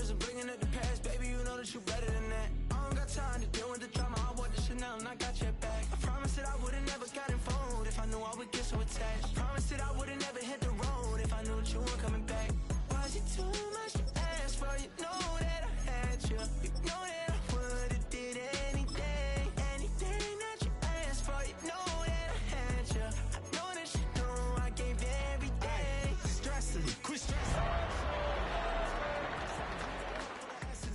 promise of bringing up the past, baby, you know that you better than that. I don't got time to deal with the drama, I bought the Chanel and I got your back. I promise that I would've never got involved if I knew I would get so attached. I promise that I would've never hit the road if I knew that you weren't coming back. Was it too much to ask for? You know that I had you. You know that I would've did anything, anything that you asked for. You know that I had you. I know that you know I gave everything. Stressing, quit stressing.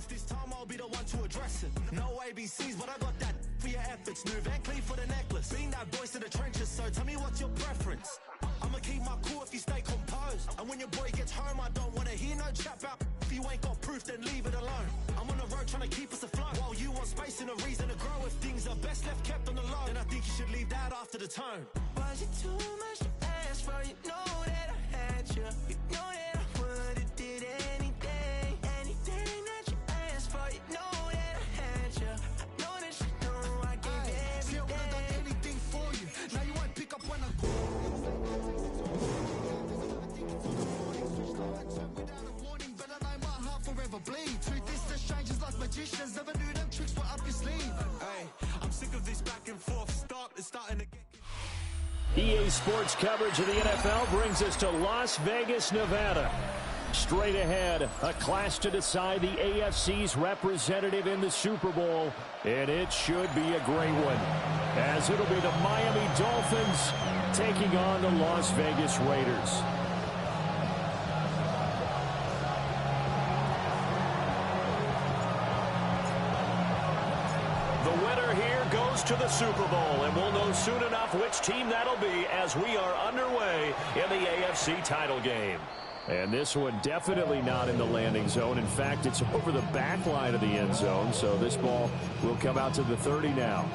This time I'll be the one to address it. No ABCs, but I got that for your efforts. New Van Cleef for the necklace. Being that voice in the trenches, so tell me what's your preference. I'ma keep my cool if you stay composed. And when your boy gets home, I don't wanna hear no chat about. If you ain't got proof, then leave it alone. I'm on the road trying to keep us afloat, while you want space and a reason to grow. If things are best left kept on the low, then I think you should leave that after the tone. Was it too much to ask for? You know that I had you. You know that I would've did anything, anything that you asked for. You know that I had you. I know that you know I gave everything. See, I would've done anything for you. Now you won't pick up when I call. Forever bleed. Truth is that strangers like magicians never knew them tricks were up your sleeve. Hey, I'm sick of this back and forth. It's starting to get. EA Sports coverage of the NFL brings us to Las Vegas, Nevada. Straight ahead, a clash to decide the AFC's representative in the Super Bowl, and it should be a great one, as it'll be the Miami Dolphins taking on the Las Vegas Raiders. The winner here goes to the Super Bowl, and we'll know soon enough which team that'll be as we are underway in the AFC title game. And this one definitely not in the landing zone. In fact, it's over the back line of the end zone, so this ball will come out to the 30 now.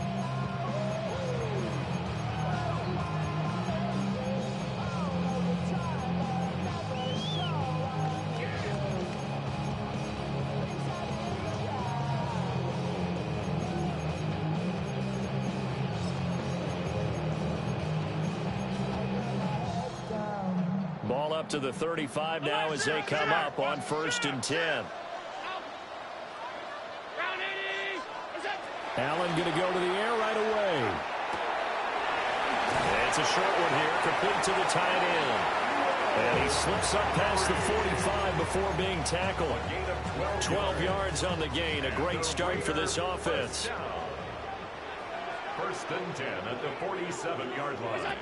Ball up to the 35 now as they come up on 1st and 10. Allen going to go to the air right away. It's a short one here, complete to the tight end. And he slips up past the 45 before being tackled. 12 yards on the gain. A great start for this offense. 1st and 10 at the 47-yard line.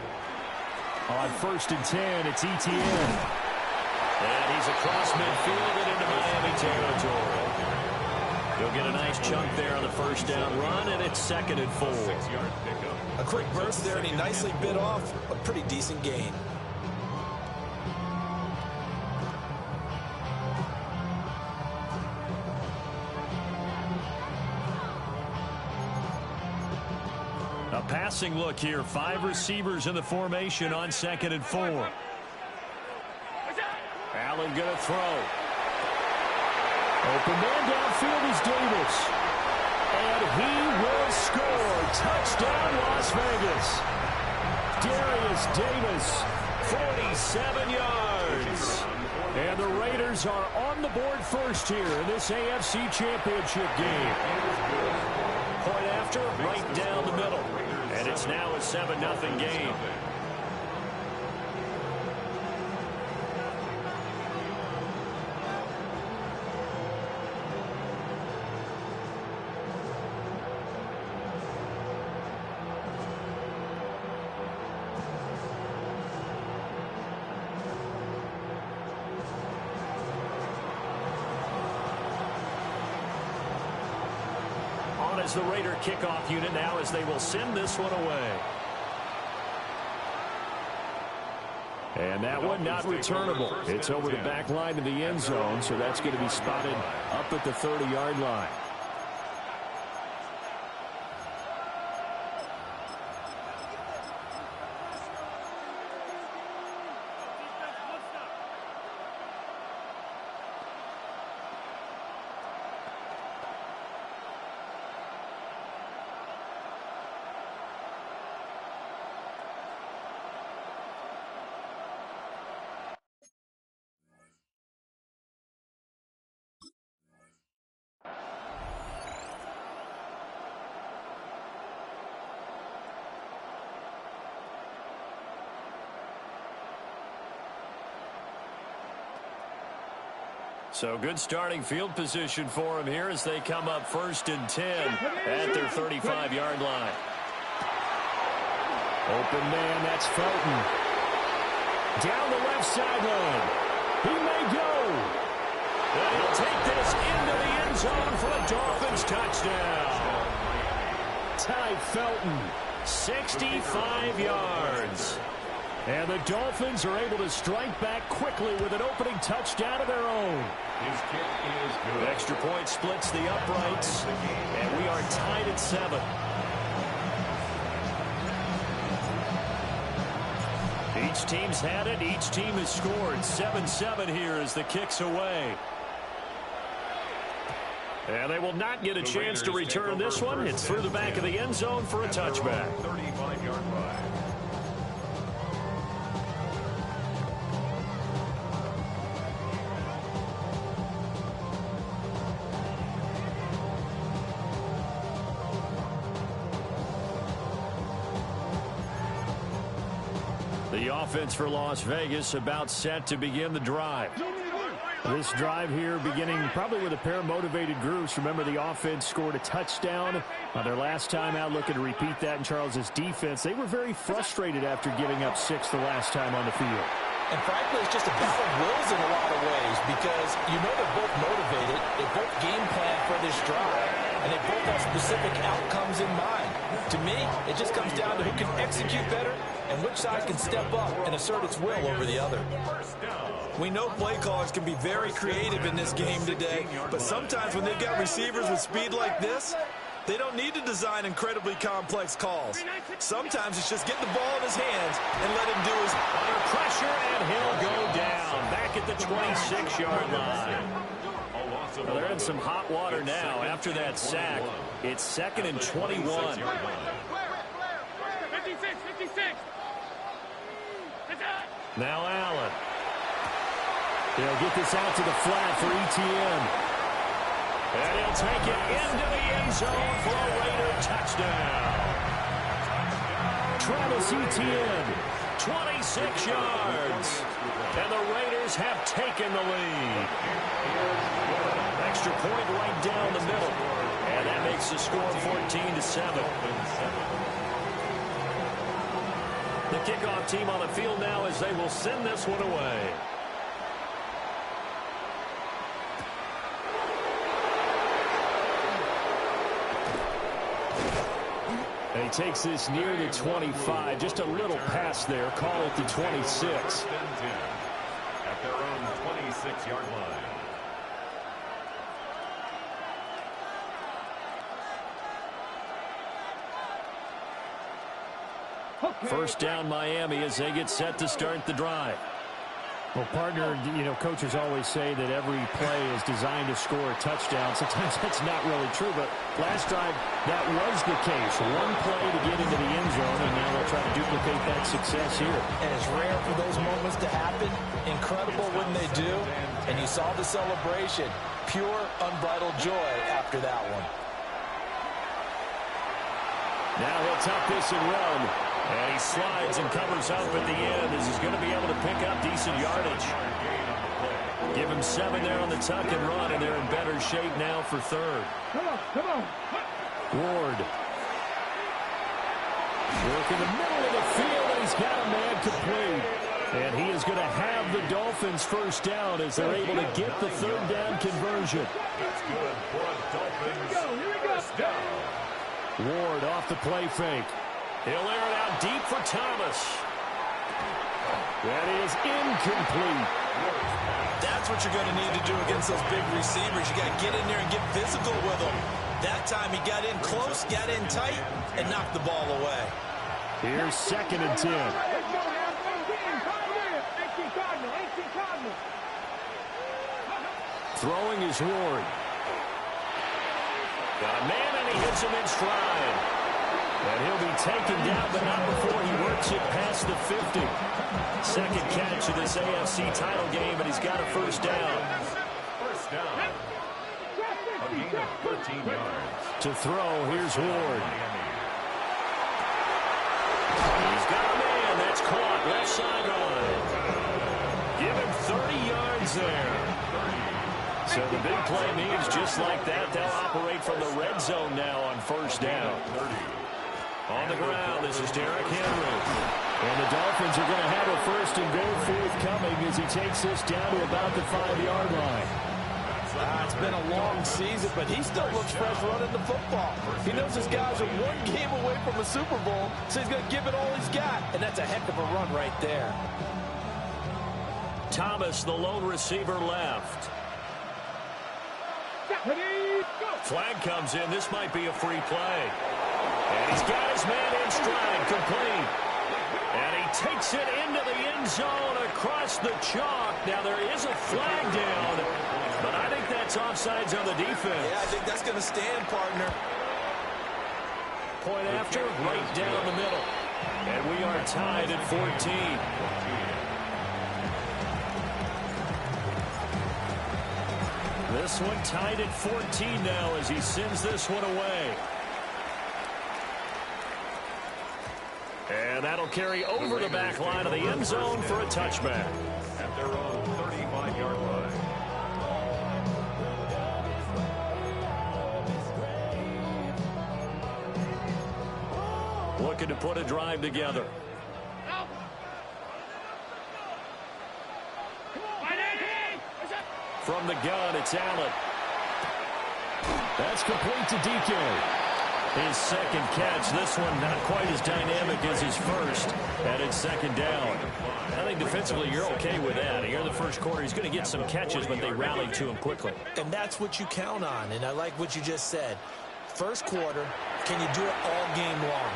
On 1st and 10, it's Etienne. And he's across midfield and into Miami territory. He'll get a nice chunk there on the first down run, and it's 2nd and 4. A quick burst there, and he nicely bit off a pretty decent gain. A passing look here. 5 receivers in the formation on 2nd and 4. Allen going to throw. Open man downfield is Davis. And he will score. Touchdown, Las Vegas. Darius Davis, 47 yards. And the Raiders are on the board first here in this AFC Championship game. Point after, right down the middle. And it's now a 7-0 game. As the Raider kickoff unit now as they will send this one away. And that one not returnable. It's over the back line of the end zone, so that's going to be spotted up at the 30-yard line. So good starting field position for him here as they come up 1st and 10 at their 35-yard line. Open man, that's Felton. Down the left sideline. He may go. And he'll take this into the end zone for a Dolphins touchdown. Ty Felton, 65 yards. And the Dolphins are able to strike back quickly with an opening touchdown of their own. His kick is good. Extra point splits the uprights, and we are tied at 7. Each team's had it. Each team has scored. 7-7 here as the kick's away. And they will not get a chance to return this one. It's through the back of the end zone for a touchback. 35-yard line. The offense for Las Vegas about set to begin the drive. This drive here beginning probably with a pair of motivated groups. Remember, the offense scored a touchdown on their last time out, looking to repeat that in Charles's defense. They were very frustrated after giving up 6 the last time on the field. And frankly, it's just a battle of wills in a lot of ways because you know they're both motivated. They both game plan for this drive, and they both have specific outcomes in mind. To me, it just comes down to who can execute better and which side can step up and assert its will over the other. We know play callers can be very creative in this game today, but sometimes when they've got receivers with speed like this, they don't need to design incredibly complex calls. Sometimes it's just get the ball in his hands and let him do his... Under pressure, and he'll go down back at the 26-yard line. Well, they're in some hot water now after that sack. It's 2nd and 21. 56. Now Allen. They'll get this out to the flat for Etienne. And he'll take it into the end zone for a Raider touchdown. Travis Etienne, 26 yards. And the Raiders have taken the lead. Extra point right down the middle. And that makes the score 14-7. The kickoff team on the field now as they will send this one away. And he takes this near the 25. Just a little pass there. Call it the 26. At their own 26-yard line. First down Miami as they get set to start the drive. Well, partner, you know, coaches always say that every play is designed to score a touchdown. Sometimes that's not really true, but last drive, that was the case. One play to get into the end zone, and now they'll try to duplicate that success here. And it's rare for those moments to happen. Incredible when they do. And you saw the celebration. Pure, unbridled joy after that one. Now he'll tuck this and run. And he slides and covers up at the end as he's going to be able to pick up decent yardage. Give him 7 there on the tuck and run, and they're in better shape now for 3rd. Come on. Ward. Work in the middle of the field, and he's got a man complete. And he is going to have the Dolphins first down as they're able to get the 3rd down conversion. That's good for a Dolphins first down. Ward off the play fake. He'll air it out deep for Thomas. That is incomplete. That's what you're going to need to do against those big receivers. You got to get in there and get physical with them. That time he got in close, got in tight, and knocked the ball away. Here's 2nd and 10. Throwing is Ward. Got a man, and he hits him in stride. And he'll be taken down, but not before he works it past the 50. Second catch of this AFC title game, and he's got a first down. First down. A gain of 13 yards. To throw, here's Ward. He's got a man. That's caught left sideline. Give him 30 yards there. So the big play means just like that, they'll operate from the red zone now on first down. On the ground, this is Derrick Henry. And the Dolphins are going to have a first and goal forthcoming as he takes this down to about the 5-yard line. It's been a long season, but he still looks fresh running the football. He knows his guys are one game away from a Super Bowl, so he's going to give it all he's got. And that's a heck of a run right there. Thomas, the lone receiver, left. Flag comes in. This might be a free play. And he's got his man in stride, complete. And he takes it into the end zone across the chalk. Now there is a flag down, but I think that's offsides on the defense. Yeah, I think that's going to stand, partner. Point after, right down the middle. And we are tied at 14. This one tied at 14 now as he sends this one away. And that'll carry over the back line of the end zone for a touchback. At their own 35-yard line. Looking to put a drive together. From the gun, it's Allen. That's complete to DK. His second catch. This one not quite as dynamic as his first. And it's second down. I think defensively you're okay with that. Here in the first quarter, he's going to get some catches, but they rallied to him quickly. And that's what you count on. And I like what you just said. First quarter, can you do it all game long?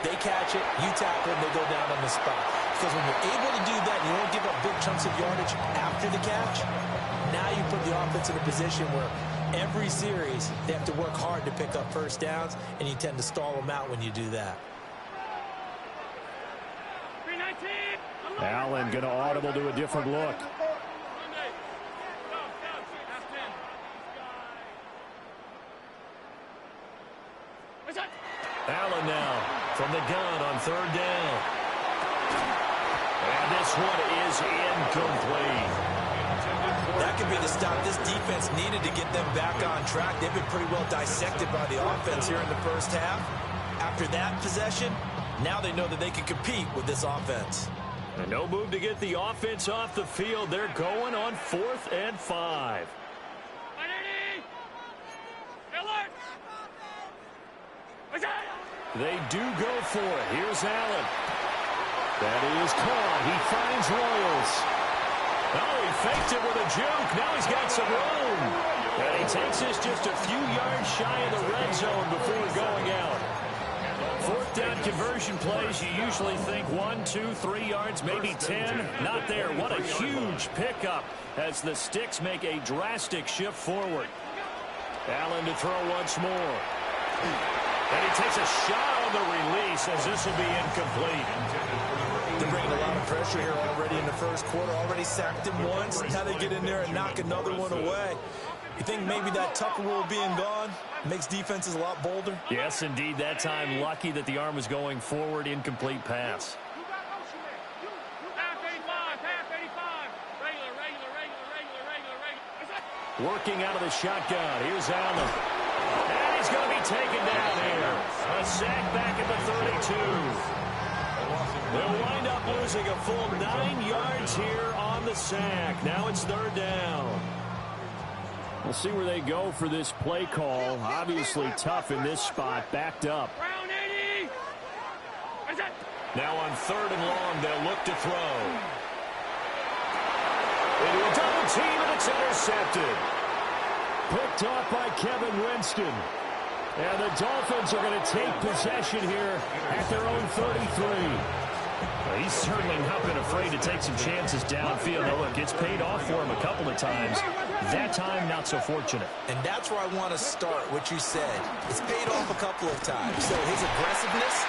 They catch it, you tackle them, they go down on the spot. Because when you're able to do that, you don't give up big chunks of yardage after the catch. Now you put the offense in a position where every series they have to work hard to pick up first downs, and you tend to stall them out when you do that. Allen going to audible to a different look. Allen now from the gun on third down. And this one is incomplete. That could be the stop this defense needed to get them back on track. They've been pretty well dissected by the offense here in the first half. After that possession, now they know that they can compete with this offense. And no move to get the offense off the field. They're going on 4th and 5. They do go for it. Here's Allen. That is caught. He finds Royals. Oh, he faked it with a juke. Now he's got some room. And he takes this just a few yards shy of the red zone before going out. 4th down conversion plays, you usually think 1, 2, 3 yards, maybe 10. Not there. What a huge pickup as the Sticks make a drastic shift forward. Allen to throw once more. And he takes a shot on the release as this will be incomplete. They're bringing a lot of pressure here already in the first quarter. Already sacked him once. Now they get in there and knock another one away. You think maybe that Tucker rule being gone makes defenses a lot bolder? Yes, indeed. That time lucky that the arm was going forward. Incomplete pass. Working out of the shotgun. Here's Allen. And he's going to be taken down here. A sack back at the 32. They'll wind up losing a full 9 yards here on the sack. Now it's third down. We'll see where they go for this play call. Obviously tough in this spot, backed up. Now on 3rd and long, they'll look to throw. Into a double team, and it's intercepted. Picked off by Kevin Winston. And the Dolphins are going to take possession here at their own 33. Well, he's certainly not been afraid to take some chances downfield. Now, look, it's paid off for him a couple of times. That time, not so fortunate. And that's where I want to start, what you said. It's paid off a couple of times. So his aggressiveness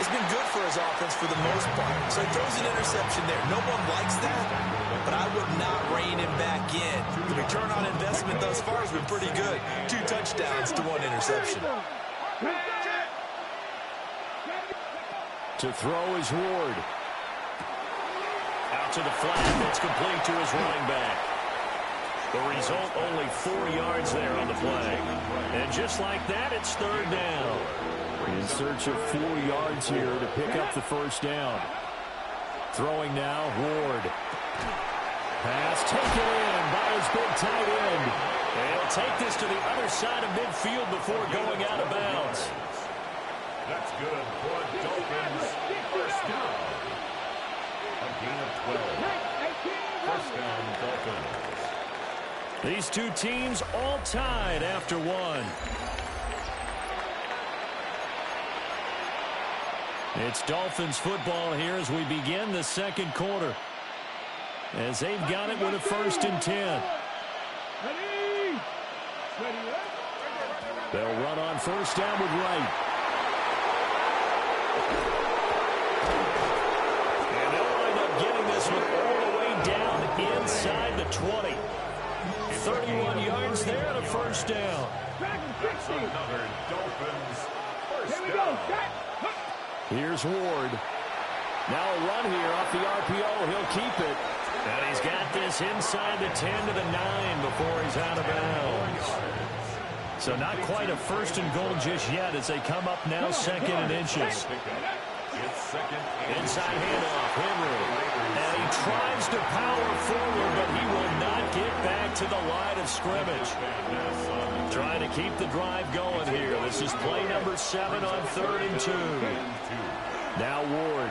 has been good for his offense for the most part. So he throws an interception there. No one likes that, but I would not rein him back in. The return on investment thus far has been pretty good. 2 touchdowns to 1 interception. To throw is Ward. Out to the flat. It's complete to his running back. The result, only 4 yards there on the play. And just like that, it's third down. In search of 4 yards here to pick up the first down. Throwing now, Ward. Pass taken in by his big tight end. And he'll take this to the other side of midfield before going out of bounds. That's good for Dolphins. First down. A gain of 12. First down, Dolphins. These two teams all tied after one. It's Dolphins football here as we begin the second quarter. As they've got it with a 1st and 10. They'll run on first down with Wright. And they'll wind up getting this one all the way down inside the 20. 31 yards there and a first down. That's another Dolphins first down. Here's Ward. Now a run here off the RPO. He'll keep it. And he's got this inside the 10 to the 9 before he's out of bounds. So not quite a 1st and goal just yet as they come up now 2nd and inches. Inside handoff, Henry. And he tries to power forward, but he will not get back to the line of scrimmage. Trying to keep the drive going here. This is play number 7 on 3rd and 2. Now Ward.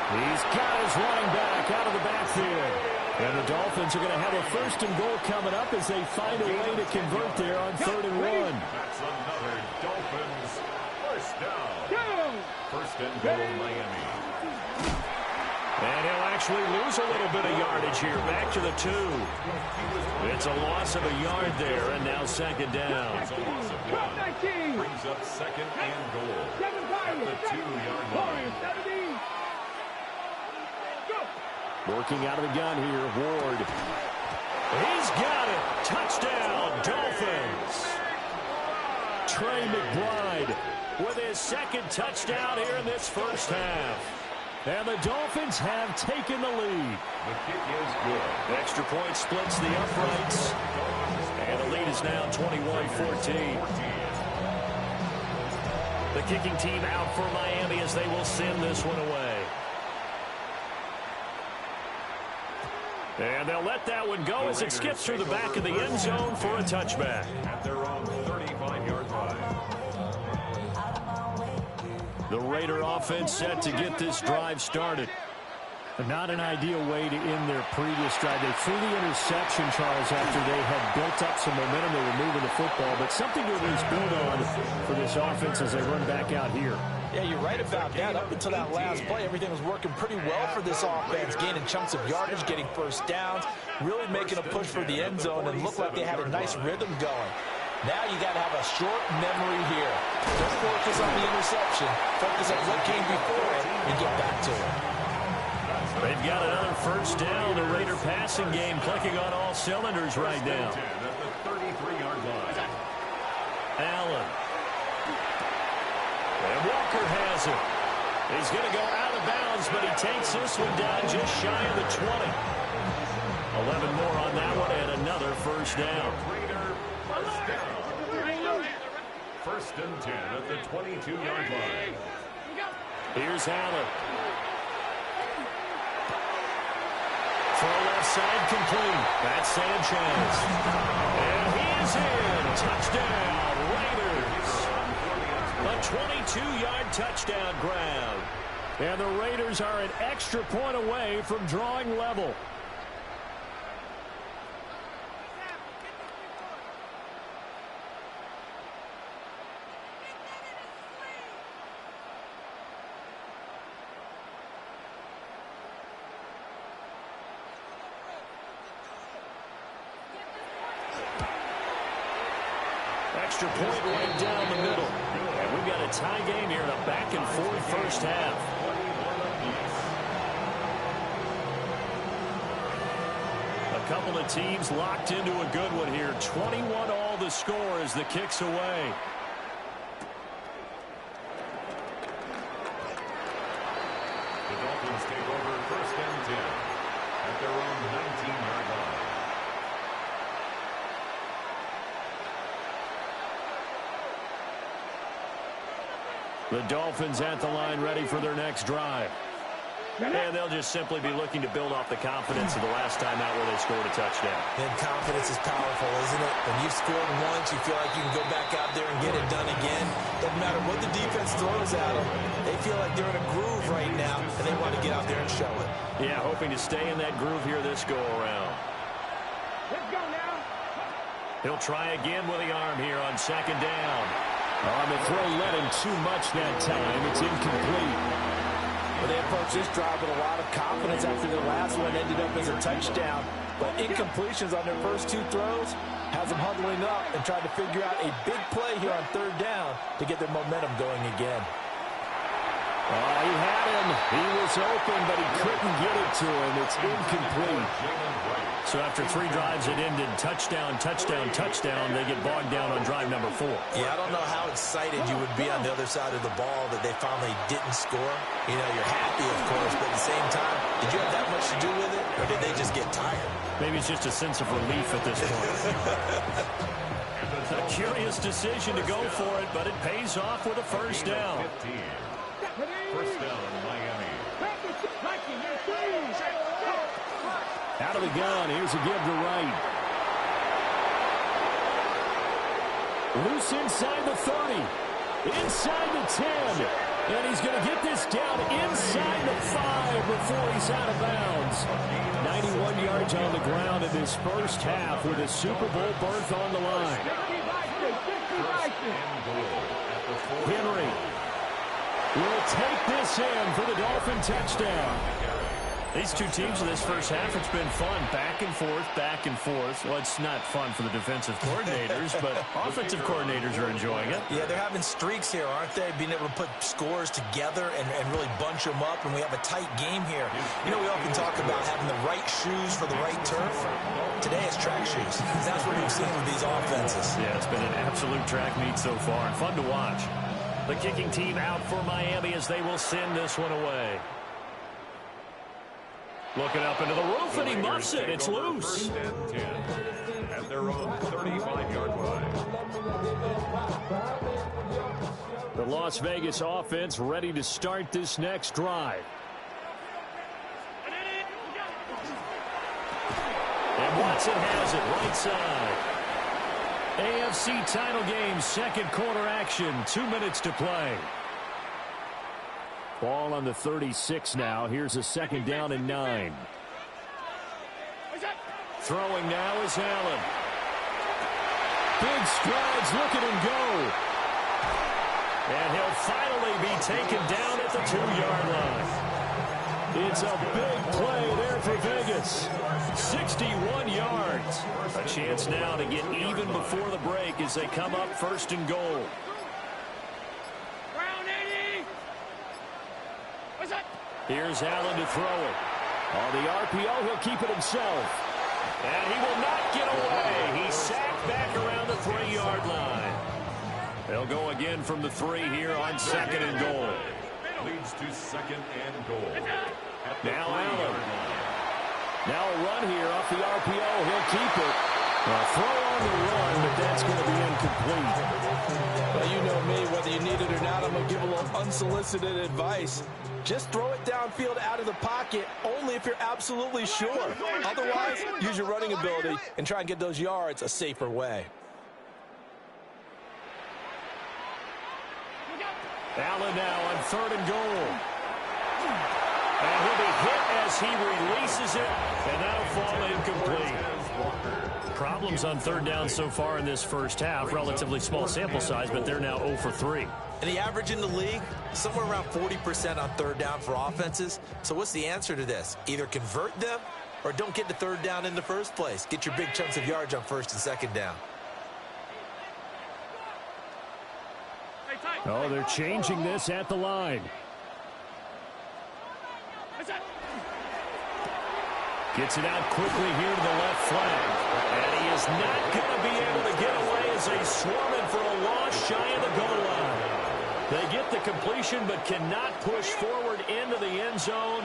He's got his running back out of the backfield. And the Dolphins are going to have a 1st and goal coming up as they find a way to convert there on 3rd and 1. That's another Dolphins first down. 1st and goal, Miami. And he'll actually lose a little bit of yardage here. Back to the 2. It's a loss of a yard there, and now 2nd down. It's a loss of 1. Brings up 2nd and goal at the 2-yard line. Working out of the gun here, Ward. He's got it. Touchdown, Dolphins. Trey McBride with his 2nd touchdown here in this first half. And the Dolphins have taken the lead. The kick is good. Extra point splits the uprights. And the lead is now 21-14. The kicking team out for Miami as they will send this one away. And they'll let that one go as it skips through the back of the end zone for a touchback. At their own 35-yard line. The Raider offense set to get this drive started. Not an ideal way to end their previous drive. They threw the interception, Charles, after they had built up some momentum. They were moving the football, but something to at least build on for this offense as they run back out here. Yeah, you're right about that. Up until that last play, everything was working pretty well for this offense, gaining chunks of yardage, getting first downs, really making a push for the end zone, and looked like they had a nice rhythm going. Now you got to have a short memory here. Don't focus on the interception. Focus on what came before it and get back to it. They've got another first down. The Raider passing game clicking on all cylinders right now. At the 33-yard line. Allen. And Walker has it. He's going to go out of bounds, but he takes this one down just shy of the 20. 11 more on that one and another first down. Raider first down. 1st and 10 at the 22-yard line. Here's Allen. Throw left side complete. That's Sanchez. And he is in. Touchdown, Raiders. A 22-yard touchdown grab. And the Raiders are an extra point away from drawing level. Extra point right down the middle. And we've got a tie game here in a back-and-forth first half. A couple of teams locked into a good one here. 21 all the score as the kick's away. The Dolphins take over 1st and 10 at their own 19-yard line. The Dolphins at the line ready for their next drive. And they'll just simply be looking to build off the confidence of the last time out where they scored a touchdown. And confidence is powerful, isn't it? When you've scored once, you feel like you can go back out there and get it done again. Doesn't matter what the defense throws at them. They feel like they're in a groove right now, and they want to get out there and show it. Yeah, hoping to stay in that groove here this go-around. Let's go now. He'll try again with the arm here on second down. On the throw, led him too much that time. It's incomplete. Well, they approached this drive with a lot of confidence after the last one ended up as a touchdown. But incompletions on their first two throws has them huddling up and trying to figure out a big play here on third down to get their momentum going again. Oh, he had him. He was open, but he couldn't get it to him. It's incomplete. So after 3 drives that ended touchdown, touchdown, touchdown, they get bogged down on drive number 4. Yeah, I don't know how excited you would be on the other side of the ball that they finally didn't score. You know, you're happy, of course, but at the same time, did you have that much to do with it, or did they just get tired? Maybe it's just a sense of relief at this point. A curious decision to go for it, but it pays off with a first down. First down, Miami. Out of the gun, here's a give to Wright. Loose inside the 30. Inside the 10. And he's going to get this down inside the 5 before he's out of bounds. 91 yards on the ground in this first half with a Super Bowl berth on the line. Henry will take this in for the Dolphin touchdown. These two teams in this first half, it's been fun. Back and forth, back and forth. Well, it's not fun for the defensive coordinators, but offensive coordinators are enjoying it. Yeah, they're having streaks here, aren't they? Being able to put scores together and really bunch them up, and we have a tight game here. You know, we often talk about having the right shoes for the right turf. Today it's track shoes. That's what we've seen with these offenses. Yeah, it's been an absolute track meet so far, and fun to watch. The kicking team out for Miami as they will send this one away. Looking up into the roof, and he muffs it. It's loose. First and 10 at their own 35-yard line. The Las Vegas offense ready to start this next drive. And Watson has it right side. AFC title game, second quarter action, 2 minutes to play. Ball on the 36 now. Here's a second down and 9. Throwing now is Allen. Big strides, look at him go. And he'll finally be taken down at the 2-yard line. It's a big play there for Vegas. 61 yards. A chance now to get even before the break as they come up first and goal. Here's Allen to throw it. On the RPO, he'll keep it himself. And he will not get away. He's sacked back around the 3-yard line. They'll go again from the 3 here on second and goal. Leads to second and goal. Now Allen. Now a run here off the RPO. He'll keep it. A throw on the run, but that's going to be incomplete. Well, you know me, whether you need it or not, I'm going to give a little unsolicited advice. Just throw it downfield out of the pocket only if you're absolutely sure. Otherwise, use your running ability and try and get those yards a safer way. Allen now on third and goal. And he'll be hit as he releases it, and that'll fall incomplete. Problems on third down so far in this first half. Relatively small sample size, but they're now 0 for 3. And the average in the league, somewhere around 40% on third down for offenses. So what's the answer to this? Either convert them or don't get to third down in the first place. Get your big chunks of yards on first and second down. Oh, they're changing this at the line. Gets it out quickly here to the left flank. And he is not going to be able to get away as they swarm him for a loss shy of the goal line. They get the completion but cannot push forward into the end zone.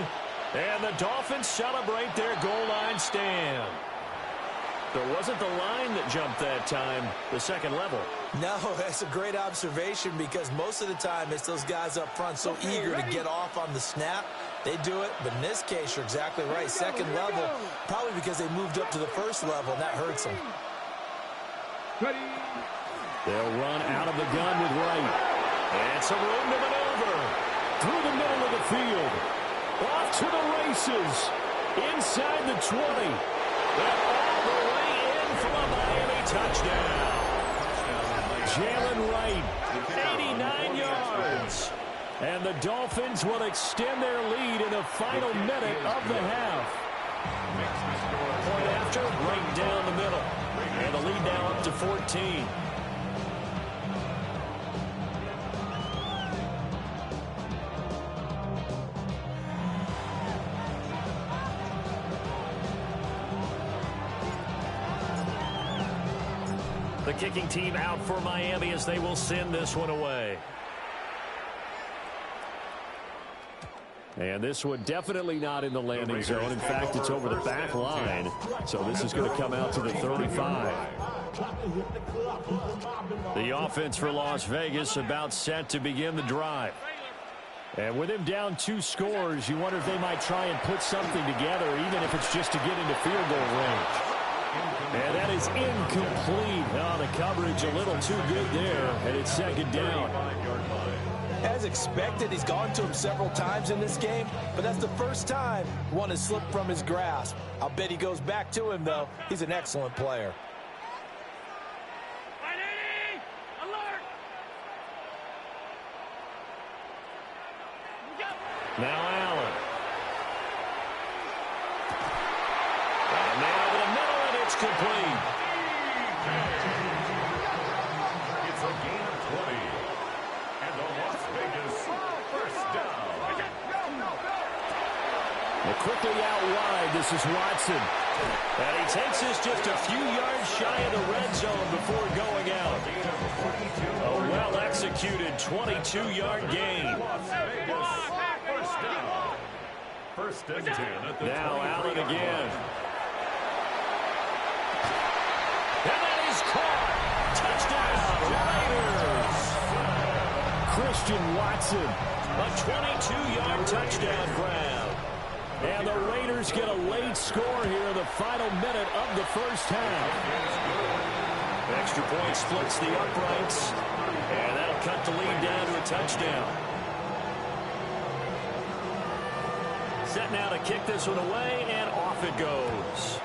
And the Dolphins celebrate their goal line stand. There wasn't the line that jumped that time, the second level. No, that's a great observation because most of the time it's those guys up front so eager to get off on the snap. They do it, but in this case, you're exactly right. Second level, probably because they moved up to the first level, and that hurts them. They'll run out of the gun with Wright. And some room to maneuver. Through the middle of the field. Off to the races. Inside the 20. And all the way in for a Miami touchdown. Jalen Wright, 89 yards. and the Dolphins will extend their lead in the final minute of the half. Point after, right down the middle. And the lead now up to 14. The kicking team out for Miami as they will send this one away. And this one definitely not in the landing zone. In fact, it's over the back line. So this is going to come out to the 35. The offense for Las Vegas about set to begin the drive. And with him down 2 scores, you wonder if they might try and put something together, even if it's just to get into field goal range. And that is incomplete. Oh, the coverage a little too good there, and it's second down. As expected, he's gone to him several times in this game, but that's the first time one has slipped from his grasp. I'll bet he goes back to him, though. He's an excellent player. Now Allen. And man over the middle, and it's complete. It's a gain of 20. And the Las Vegas first down. And quickly out wide, this is Watson. And he takes this just a few yards shy of the red zone before going out. A well-executed 22-yard gain. First and 10 at the Now 23 Allen yard again. line. And that is caught. Touchdown, Raiders. Christian Watson. A 22-yard touchdown grab. And the Raiders get a late score here in the final minute of the first half. Extra point splits the uprights. And that'll cut the lead down to a touchdown. Set now to kick this one away, and off it goes.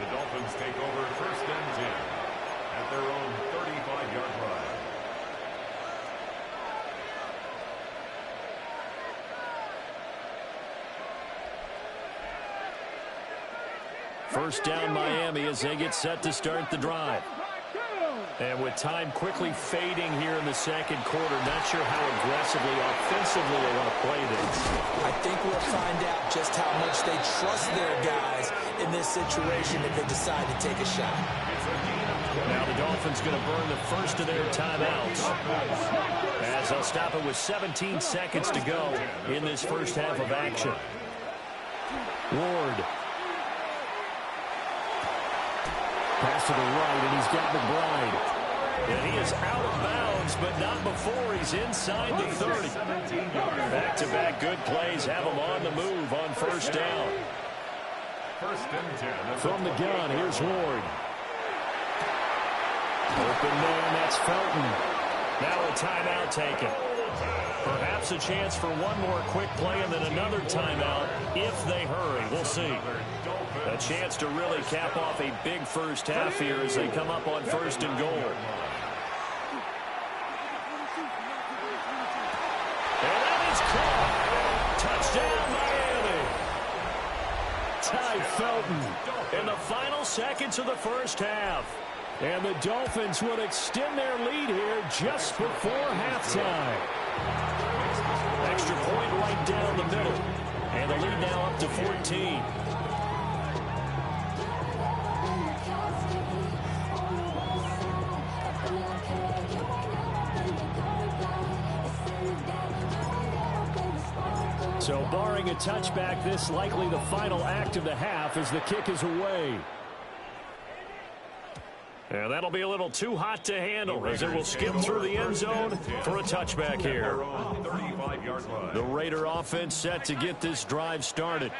The Dolphins take over first and 10 at their own 35-yard line. First down Miami as they get set to start the drive. And with time quickly fading here in the second quarter, not sure how aggressively, offensively they want to play this. I think we'll find out just how much they trust their guys in this situation if they decide to take a shot. Now the Dolphins going to burn the first of their timeouts, as they'll stop it with 17 seconds to go in this first half of action. Ward. Pass to the right, and he's got McBride. And he is out of bounds, but not before he's inside the 30. Back-to-back good plays have him on the move on first down. First and 10. From the gun, here's Ward. Open man, that's Felton. Now a timeout taken. Perhaps a chance for one more quick play and then another timeout if they hurry. We'll see. A chance to really cap off a big first half here as they come up on first and goal. And that is caught. Touchdown, Miami. Ty Felton. In the final seconds of the first half. And the Dolphins would extend their lead here just before halftime. Extra point right down the middle. And the lead now up to 14. So barring a touchback, this likely the final act of the half as the kick is away. And that'll be a little too hot to handle as it will skip through the end zone for a touchback here. The Raider offense set to get this drive started.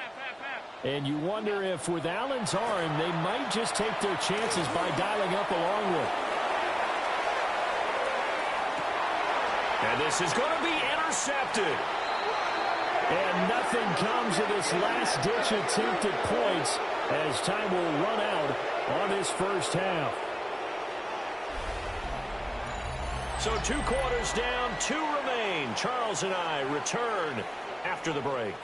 And you wonder if with Allen's arm, they might just take their chances by dialing up a long one. And this is going to be intercepted. And nothing comes of this last-ditch attempt at points as time will run out on this first half. So 2 quarters down, 2 remain. Charles and I return after the break.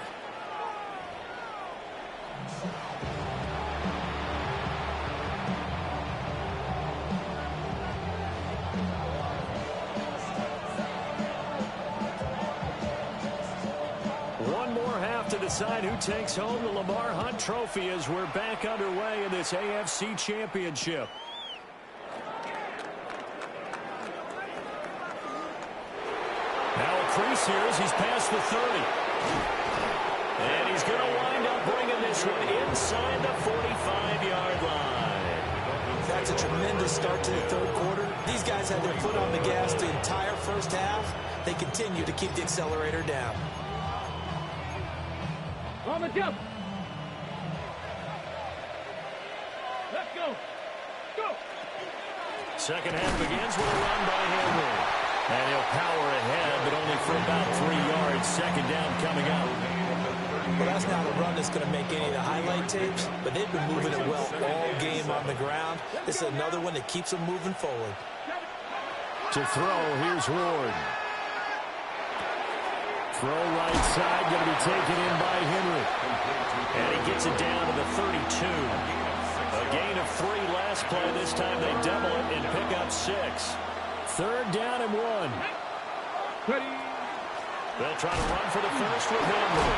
One more half to decide who takes home the Lamar Hunt Trophy as we're back underway in this AFC Championship. Now a crease here as he's past the 30. And he's going to wind up bringing this one inside the 45-yard line. That's a tremendous start to the third quarter. These guys had their foot on the gas the entire first half. They continue to keep the accelerator down. On the jump. Let's go. Go. Second half begins with a run by Henry. And he'll power ahead, but only for about 3 yards. Second down coming up. Well, that's not a run that's going to make any of the highlight tapes, but they've been moving it well all game on the ground. This is another one that keeps them moving forward. To throw, here's Ward. Throw right side, going to be taken in by Henry. And he gets it down to the 32. A gain of 3 last play. This time they double it and pick up 6. Third down and 1. They'll try to run for the first with Henry.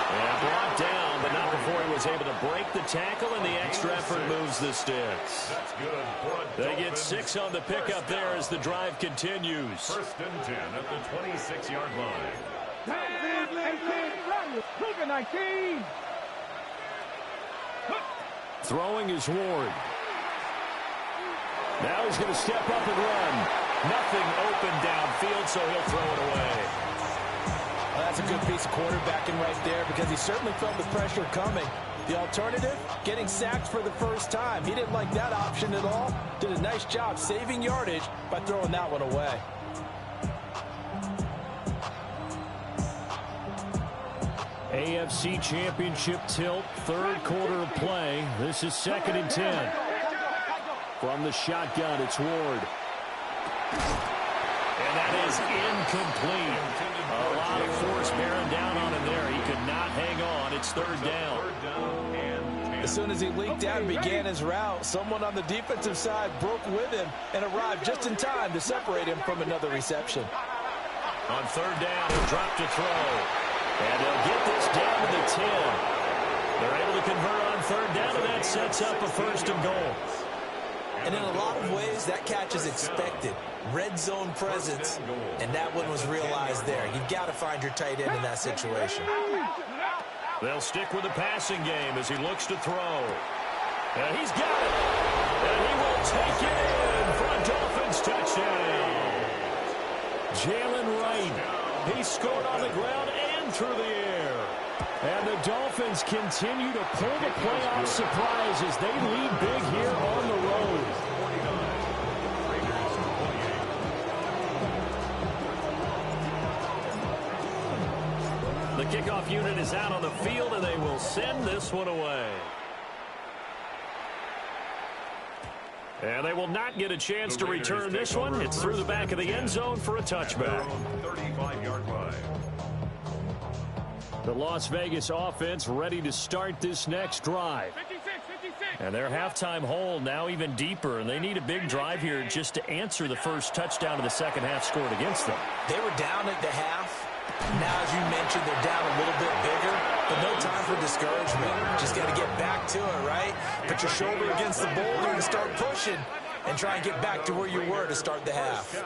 And brought down, but not before he was able to break the tackle, and the extra effort moves the sticks. They get 6 on the pickup there as the drive continues. First and 10 at the 26-yard line. 19. Throwing is Ward. Now he's going to step up and run. Nothing open downfield, so he'll throw it away. Well, that's a good piece of quarterbacking right there because he certainly felt the pressure coming. The alternative, getting sacked for the first time. He didn't like that option at all. Did a nice job saving yardage by throwing that one away. AFC Championship tilt, third quarter of play. This is 2nd and 10. From the shotgun, it's Ward. And that is incomplete. A lot of force bearing down on him there. He could not hang on. It's 3rd down. As soon as he leaked out and began his route, someone on the defensive side broke with him and arrived just in time to separate him from another reception. On 3rd down, he'll drop to throw. And they'll get this down to the 10. They're able to convert on 3rd down, and that sets up a 1st and goal. And in a lot of ways, that catch is expected. Red zone presence, and that one was realized there. You've got to find your tight end in that situation. They'll stick with the passing game as he looks to throw. And he's got it. And he will take it in for a Dolphins touchdown. Jalen Wright. He scored on the ground and through the air. And the Dolphins continue to pull the playoff surprise as they lead big here on the road. The kickoff unit is out on the field, and they will send this one away. And they will not get a chance to return this one. It's through the back of the end zone for a touchback. 35-yard line. The Las Vegas offense ready to start this next drive. 56. And their halftime hole now even deeper, and they need a big drive here just to answer the first touchdown of the second half scored against them. They were down at the half. Now, as you mentioned, they're down a little bit bigger, but no time for discouragement. Just got to get back to it, right? Put your shoulder against the boulder and start pushing and try and get back to where you were to start the half.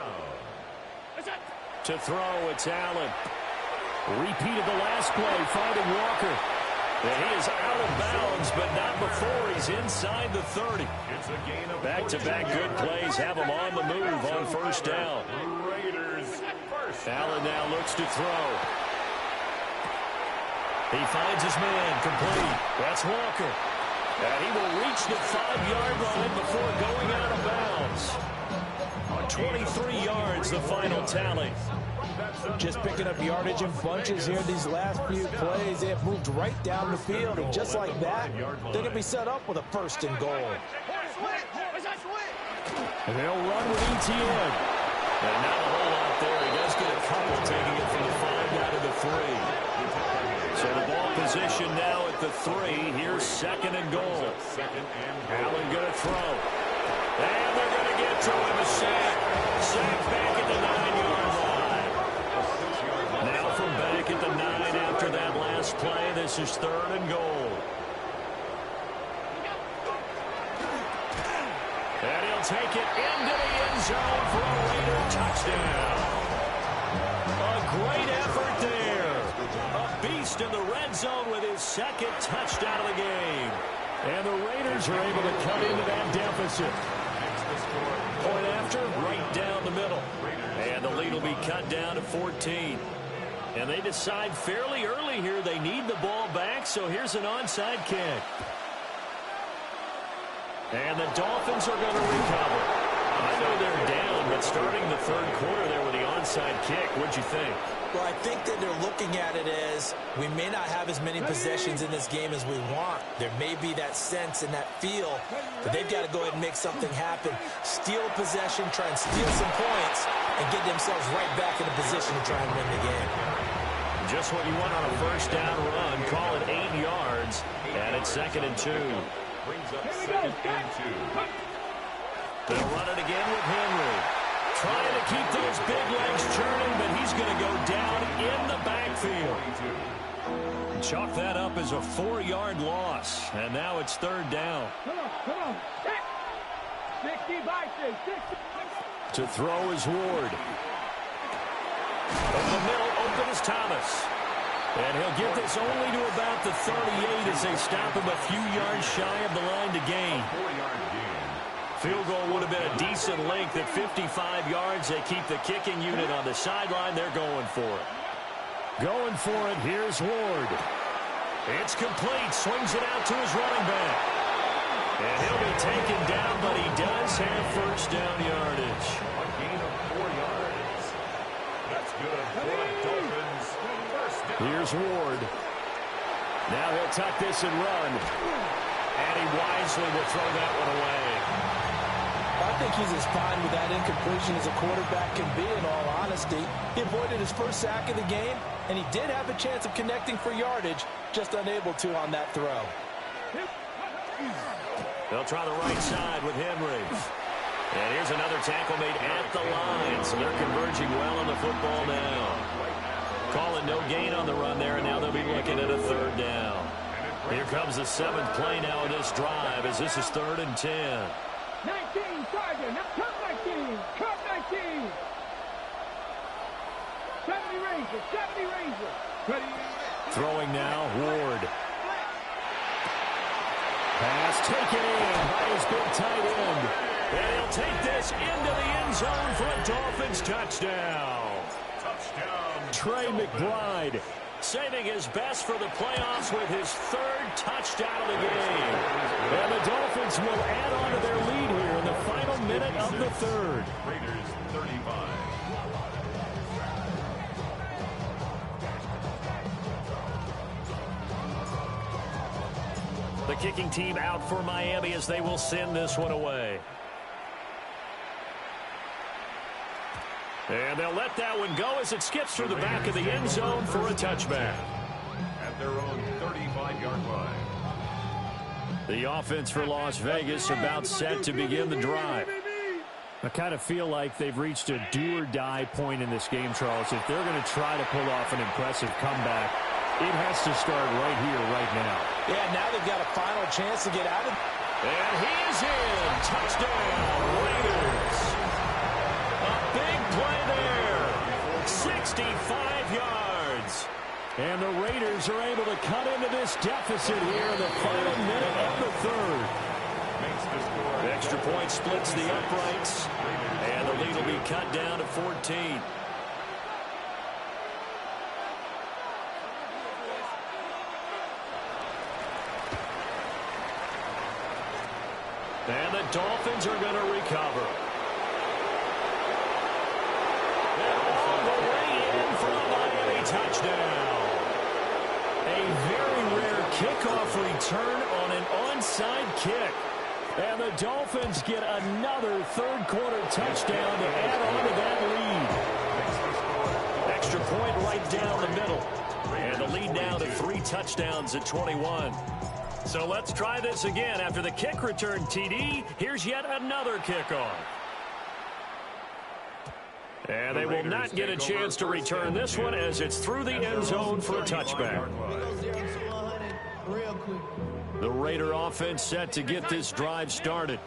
To throw, it's Allen. Repeat of the last play, finding Walker. And he is out of bounds, but not before he's inside the 30. Back-to-back good plays have him on the move on first down. Allen now looks to throw. He finds his man, complete. That's Walker. And he will reach the 5-yard line before going out of bounds. 23 yards, the final tally. Just picking up yardage in bunches here these last few plays. They have moved right down the field, and just like that, they're going to be set up with a 1st and goal. And they'll run with ETN. And not a whole lot there. He does get a couple taking it from the 5 down to the 3. So the ball position now at the 3. Here's 2nd and goal. Allen going to throw. And they're going to get to him. A sack. Sack back at the 9-yard line. Now from back at the 9 after that last play, this is 3rd and goal. And he'll take it into the end zone for a Raider touchdown. A great effort there. A beast in the red zone with his 2nd touchdown of the game. And the Raiders are able to cut into that deficit. Point after, right down the middle. And the lead will be cut down to 14. And they decide fairly early here they need the ball back, so here's an onside kick. And the Dolphins are going to recover. I know they're down, but starting the 3rd quarter there with the onside kick, what'd you think? Well, I think that they're looking at it as we may not have as many possessions in this game as we want. There may be that sense and that feel that they've got to go ahead and make something happen. Steal a possession, try and steal some points, and get themselves right back in a position to try and win the game. Just what you want on a 1st down run. Call it 8 yards, and it's 2nd and 2. Brings up 2nd and 2. They'll run it again with Henry. Trying to keep those big legs churning, but he's going to go down in the backfield. Chalk that up as a 4-yard loss, and now it's 3rd down. Come on. 60 by 60. To throw is Ward. Over the middle, open is Thomas. And he'll get this only to about the 38 as they stop him a few yards shy of the line to gain. 4-yard gain. Field goal would have been a decent length at 55 yards. They keep the kicking unit on the sideline. They're going for it. Going for it. Here's Ward. It's complete. Swings it out to his running back. And he'll be taken down, but he does have 1st down yardage. A gain of 4 yards. That's good for the Dolphins. 1st down. Here's Ward. Now he'll tuck this and run. And he wisely will throw that one away. I think he's as fine with that incompletion as a quarterback can be, in all honesty. He avoided his 1st sack of the game, and he did have a chance of connecting for yardage, just unable to on that throw. They'll try the right side with Henry. And here's another tackle made at the line, so they're converging well on the football now. Calling no gain on the run there, and now they'll be looking at a 3rd down. Here comes the 7th play now in this drive, as this is 3rd and 10. 19, Tiger. Now cut 19. Cut 19. 70 Ranger. 70 Ranger. Ready. Throwing now, Ward. Pass taken in by his big tight end. And he'll take this into the end zone for a Dolphins touchdown. Trey McBride saving his best for the playoffs with his 3rd touchdown of the game. And the Dolphins will add on to their lead here in the final minute of the 3rd. Raiders 35. The kicking team out for Miami as they will send this one away. And they'll let that one go as it skips through the back of the end zone for a touchback. At their own 35-yard line. The offense for Las Vegas about set to begin the drive. I kind of feel like they've reached a do-or-die point in this game, Charles. If they're going to try to pull off an impressive comeback, it has to start right here, right now. Yeah, now they've got a final chance to get out of it. And he is in. Touchdown, Raiders. A big play there. 65 yards. yards. And the Raiders are able to cut into this deficit here in the final minute of the third. The extra point splits the uprights, and the lead will be cut down to 14. And the Dolphins are going to recover. And all the way in for a Miami touchdown. A very rare kickoff return on an onside kick. And the Dolphins get another third-quarter touchdown to add on to that lead. Extra point right down the middle. And the lead now to 3 touchdowns at 21. So let's try this again. After the kick return TD, here's yet another kickoff. And they will not get a chance to return this one as it's through the end zone for a touchback. The Raider offense set to get this drive started.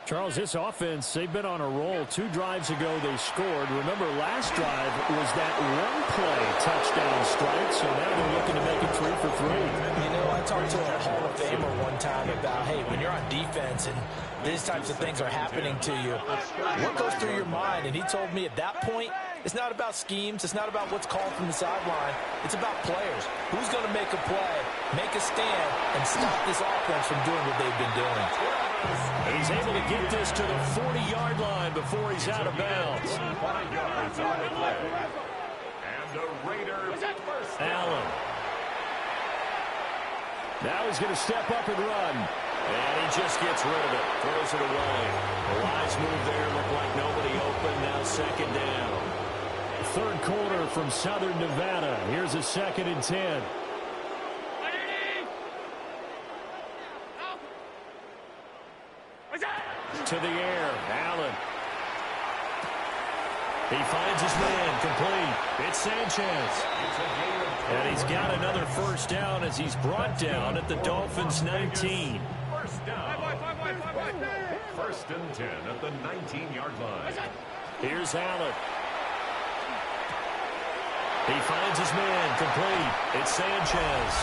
Charles, this offense, they've been on a roll. 2 drives ago they scored. Remember, last drive was that one-play touchdown strike, so now they're looking to make it 3 for 3. You know, I talked to a Hall of Famer one time about, hey, when you're on defense and these types of things are happening to you, what goes through your mind? And he told me at that point, it's not about schemes. It's not about what's called from the sideline. It's about players. Who's going to make a play, make a stand, and stop this offense from doing what they've been doing. And he's able to get this to the 40-yard line before he's out of bounds. And the Raiders first. Allen. Now he's going to step up and run. And he just gets rid of it. Throws it away. The wise move there. Looked like nobody open. Now second down. Third quarter from Southern Nevada. Here's a 2nd and 10. To the air. Allen. He finds his man. Complete. It's Sanchez. And he's got another first down as he's brought down at the Dolphins' 19. First down. First and 10 at the 19-yard line. Here's Allen. He finds his man. Complete. It's Sanchez.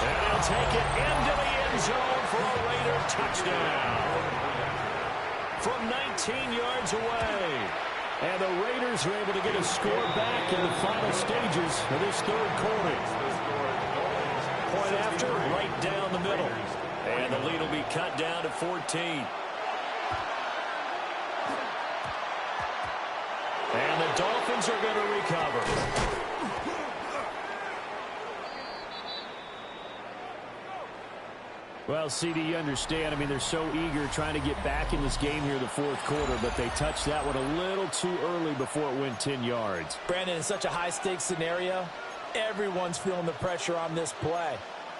And he'll take it into the end zone for a Raider touchdown. From 19 yards away. And the Raiders are able to get a score back in the final stages of this third quarter. Point after, right down the middle. And the lead will be cut down to 14. And the Dolphins are going to recover. Well, CD, you understand. I mean, they're so eager trying to get back in this game here in the fourth quarter, but they touched that one a little too early before it went 10 yards. Brandon, in such a high-stakes scenario, everyone's feeling the pressure on this play.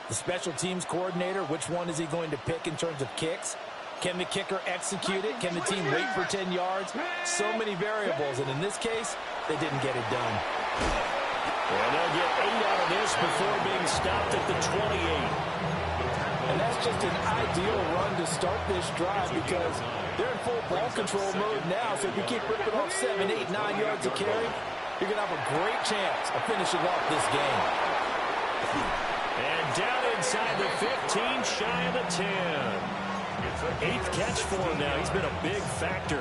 The special teams coordinator, which one is he going to pick in terms of kicks? Can the kicker execute it? Can the team wait for 10 yards? So many variables, and in this case, they didn't get it done. And they'll get 8 out of this before being stopped at the 28. And that's just an ideal run to start this drive because they're in full ball control mode now. So if you keep ripping off 7, 8, 9 yards of carry, you're going to have a great chance of finishing off this game. And down inside the 15, shy of the 10. 8th catch for him now. He's been a big factor.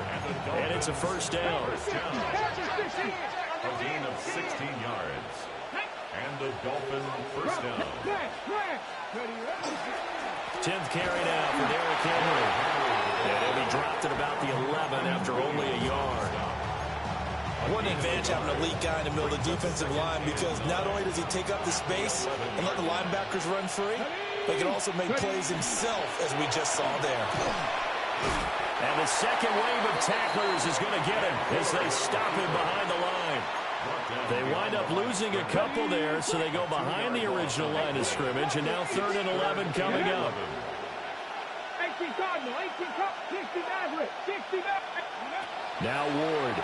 And it's a first down. A gain of 16 yards. And the Dolphins first down. 10th carry now for Derrick Henry. And he dropped at about the 11 after only a yard. What an advantage having an elite guy in the middle of the defensive line because not only does he take up the space and let the linebackers run free, but he can also make plays himself, as we just saw there. And the second wave of tacklers is going to get him as they stop him behind the line. They wind up losing a couple there, so they go behind the original line of scrimmage, and now 3rd and 11 coming up. 18 Cardinal, 18 Cup, 60 Maverick, 60 Maverick. Now Ward.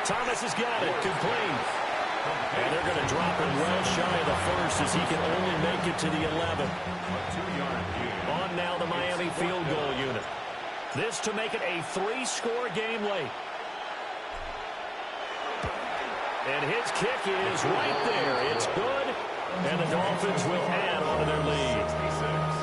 Thomas has got it, complete. And they're going to drop him well shy of the first as he can only make it to the 11. On now the Miami field goal unit. This to make it a 3-score game late. And his kick is right there. It's good, and the Dolphins will add on to their lead.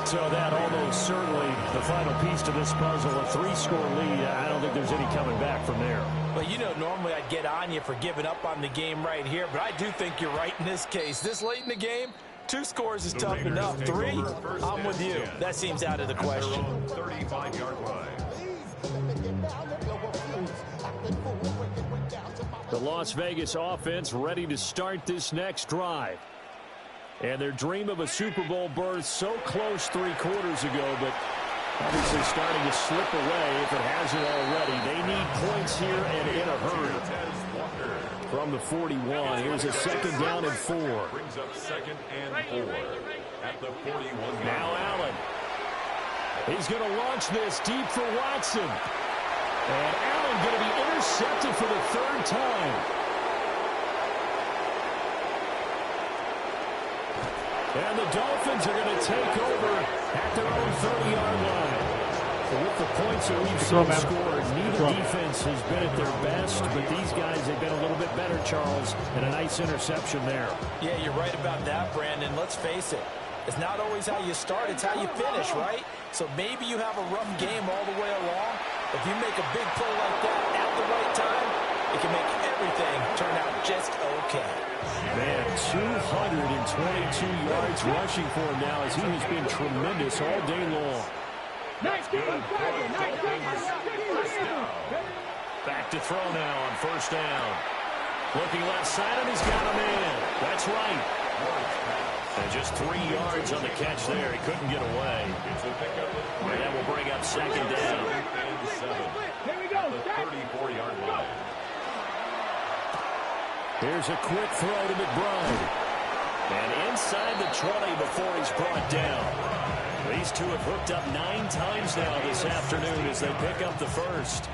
So that almost certainly the final piece to this puzzle, a 3-score lead. I don't think there's any coming back from there. Well, you know, normally I'd get on you for giving up on the game right here, but I do think you're right in this case. This late in the game, 2 scores is tough enough. 3, I'm with you. That seems out of the question. 35-yard line. The Las Vegas offense ready to start this next drive. And their dream of a Super Bowl berth so close 3 quarters ago, but obviously starting to slip away if it hasn't already. They need points here and in a hurry. From the 41, here's a 2nd down and 4. Brings up 2nd and 4 at the 41. Now Allen. He's going to launch this deep for Watson. And Allen going to be intercepted for the 3rd time. And the Dolphins are going to take over at their own 30-yard line. So with the points that we've seen scored, neither defense has been at their best, but these guys have been a little bit better, Charles, and a nice interception there. Yeah, you're right about that, Brandon. Let's face it. It's not always how you start, it's how you finish, right? So maybe you have a rough game all the way along. If you make a big play like that at the right time, it can make everything turn out just okay. Man, 222 yards rushing for him now as he has been tremendous all day long. Back to throw now on 1st down. Looking left side, and he's got a man. That's right. And just 3 yards on the catch there. He couldn't get away. And that will bring up 2nd down. Here we go. The 34-yard line. Here's a quick throw to McBride. And inside the 20 before he's brought down. These two have hooked up 9 times now this afternoon as they pick up the 1st.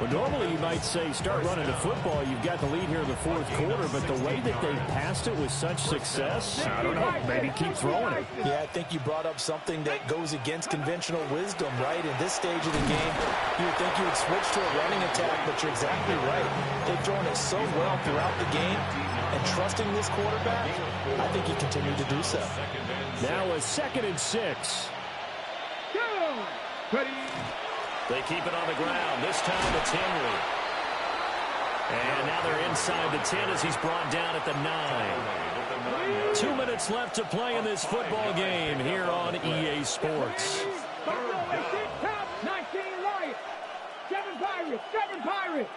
Well, normally you might say start running the football. You've got the lead here in the 4th quarter, but the way that they passed it with such success, I don't know, maybe keep throwing it. Yeah, I think you brought up something that goes against conventional wisdom, right? In this stage of the game, you would think you would switch to a running attack, but you're exactly right. They've thrown it so well throughout the game, and trusting this quarterback, I think he continued to do so. Now a 2nd and 6. They keep it on the ground. This time it's Henry. And now they're inside the 10 as he's brought down at the 9. 2 minutes left to play in this football game here on EA Sports. 19 Lions, 7 Pirates, 7 Pirates.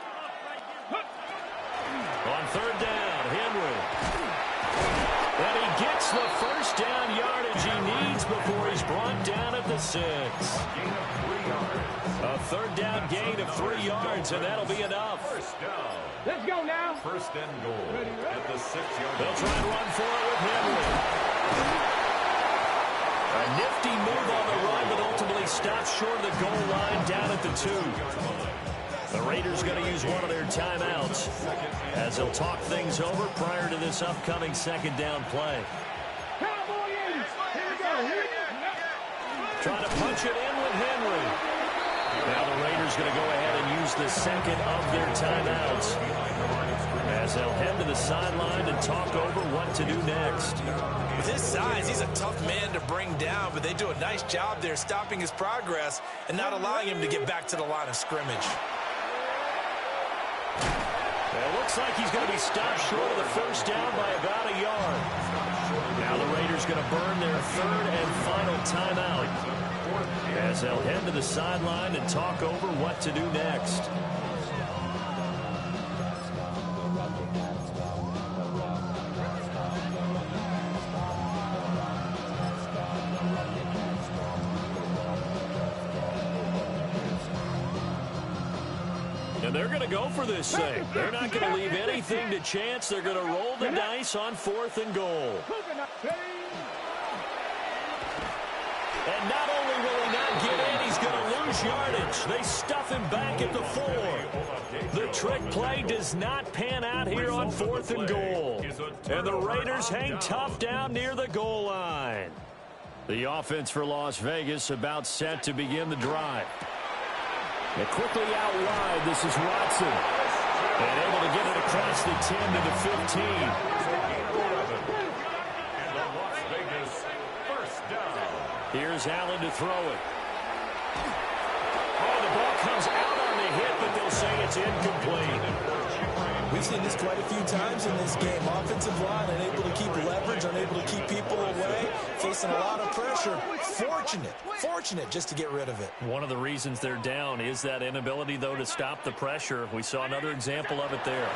On 3rd down, Henry. And he gets the 1st down yardage he needs before he's brought down at the 6. A 3rd down gain of 3 yards, and that'll be enough. Let's go now. 1st and goal at the 6-yard line. They'll try and run for it with Henry. A nifty move on the run, but ultimately stops short of the goal line down at the 2. The Raiders going to use one of their timeouts as they'll talk things over prior to this upcoming 2nd down play. Trying to punch it in with Henry. Now the Raiders going to go ahead and use the 2nd of their timeouts as they'll head to the sideline and talk over what to do next. With his size, he's a tough man to bring down, but they do a nice job there stopping his progress and not allowing him to get back to the line of scrimmage. It looks like he's going to be stopped short of the 1st down by about a yard. Now the Raiders going to burn their 3rd and final timeout as they'll head to the sideline and talk over what to do next. And they're going to go for this thing. They're not going to leave anything to chance. They're going to roll the dice on 4th and goal. And not only will he not get in, he's going to lose yardage. They stuff him back at the 4. The trick play does not pan out here on 4th and goal. And the Raiders hang tough down near the goal line. The offense for Las Vegas about set to begin the drive. And quickly out wide, this is Watson. And able to get it across the 10 to the 15. And the Las Vegas first down. Here's Allen to throw it. Oh, the ball comes out on the hit, but they'll say it's incomplete. We've seen this quite a few times in this game. Offensive line unable to keep leverage, unable to keep people away, facing a lot of pressure. Fortunate just to get rid of it. One of the reasons they're down is that inability, though, to stop the pressure. We saw another example of it there.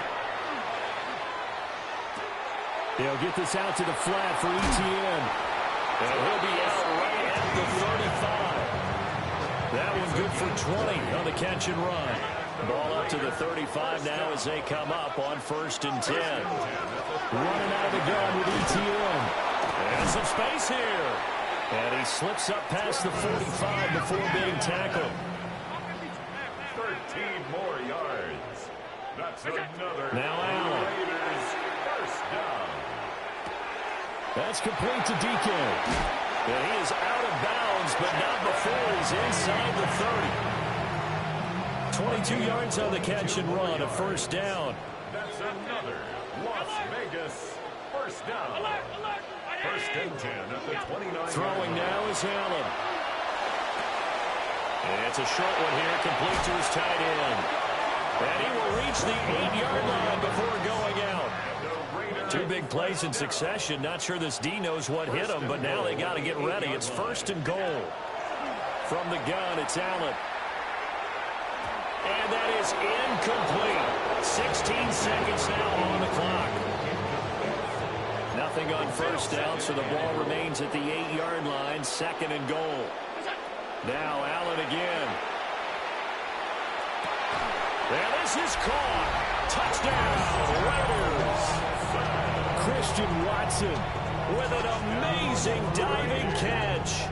They'll get this out to the flat for Etienne. And he'll be out right at the 35. That one good for 20 on the catch and run. Ball up to the 35 now as they come up on 1st and 10. Running out of the gun with Etienne. And some space here. And he slips up past the 45 before being tackled. 13 more yards. That's another. Now Allen. Raiders first down. That's complete to DK. And he is out of bounds, but not before he's inside the 30. 22 yards on the catch and run, a first down. That's another Las Vegas first down. 1st and 10 at the 29. Throwing now is Allen. And it's a short one here, complete to his tight end. And he will reach the 8-yard line before going out. 2 big plays in succession. Not sure this D knows what hit him, but now they got to get ready. It's 1st and goal. From the gun, it's Allen. And that is incomplete. 16 seconds now on the clock. Nothing on first down, so the ball remains at the 8-yard line. 2nd and goal. Now Allen again. And this is caught. Touchdown, Raiders. Christian Watson with an amazing diving catch.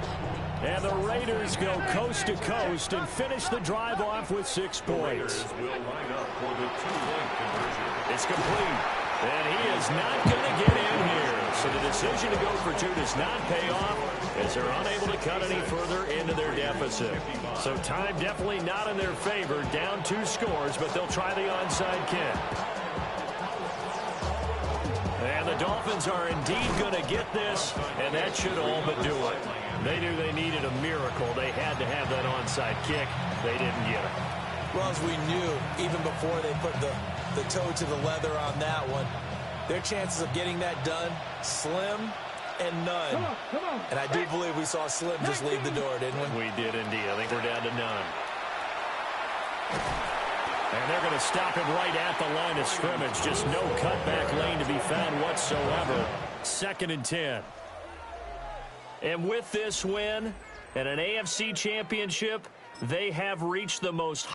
And the Raiders go coast to coast and finish the drive off with 6 points. Will line up for the 2-point conversion. It's complete. And he is not going to get in here. So the decision to go for 2 does not pay off as they're unable to cut any further into their deficit. So time definitely not in their favor. Down 2 scores, but they'll try the onside kick. And the Dolphins are indeed going to get this, and that should all but do it. They knew they needed a miracle. They had to have that onside kick. They didn't get it. Well, as we knew, even before they put the toe to the leather on that one, their chances of getting that done, slim and none. Come on. And I do believe we saw Slim just leave the door, didn't we? We did indeed. I think we're down to none. And they're going to stop him right at the line of scrimmage. Just no cutback lane to be found whatsoever. 2nd and 10. And with this win and an AFC championship, they have reached the most